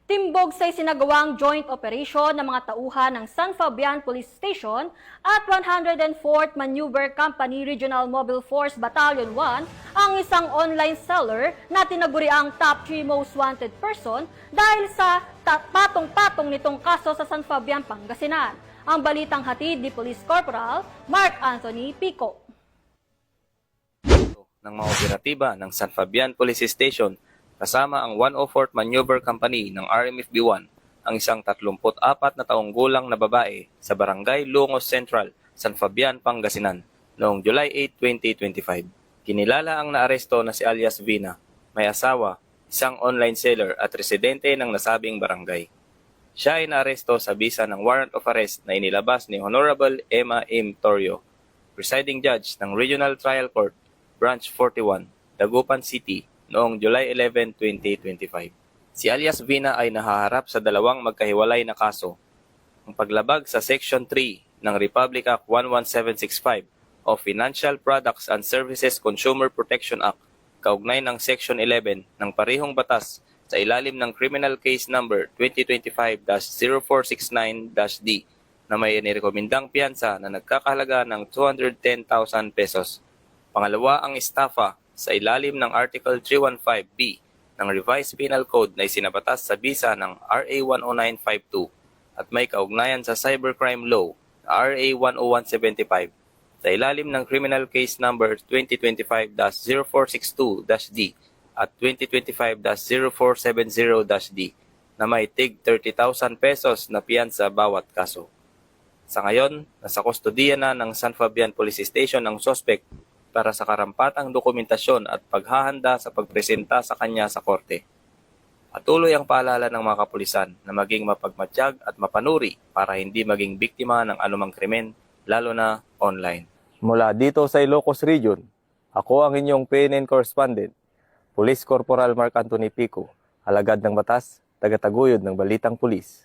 Timbog sa isinagawang joint operation ng mga tauhan ng San Fabian Police Station at 104th Maneuver Company Regional Mobile Force Battalion 1 ang isang online seller na tinaguri ang top 3 most wanted person dahil sa patong-patong nitong kaso sa San Fabian, Pangasinan. Ang balitang hatid ni Police Corporal Mark Anthony Pico. Ng mga operatiba ng San Fabian Police Station kasama ang 104th Maneuver Company ng RMFB-1 ang isang 34 na taong gulang na babae sa Barangay Lungos Central, San Fabian, Pangasinan noong July 8, 2025. Kinilala ang naaresto na si alias Vina, may asawa, isang online seller at residente ng nasabing barangay. Siya ay naaresto sa bisa ng warrant of arrest na inilabas ni Honorable Emma M. Torrio, presiding judge ng Regional Trial Court, Branch 41, Dagupan City, noong July 11, 2025. Si alias Vina ay nahaharap sa dalawang magkahiwalay na kaso. Ang paglabag sa Section 3 ng Republic Act 11765 o Financial Products and Services Consumer Protection Act kaugnay ng Section 11 ng parehong batas sa ilalim ng Criminal Case Number 2025-0469-D na may inirekomendang piyansa na nagkakahalaga ng 210,000 pesos. Pangalawa ang estafa sa ilalim ng Article 315B ng Revised Penal Code na isinabatas sa bisa ng RA 10952 at may kaugnayan sa Cybercrime Law na RA 10175 sa ilalim ng Criminal Case Number 2025-0462-D at 2025-0470-D na may tig 30,000 pesos na piyansa bawat kaso. Sa ngayon, nasa kustodiya na ng San Fabian Police Station ang suspect para sa karampatang dokumentasyon at paghahanda sa pagpresenta sa kanya sa korte. Patuloy ang paalala ng mga kapulisan na maging mapagmatsyag at mapanuri para hindi maging biktima ng anumang krimen, lalo na online. Mula dito sa Ilocos Region, ako ang inyong PNN correspondent, Police Corporal Mark Anthony Pico, alagad ng batas, tagataguyod ng Balitang Pulis.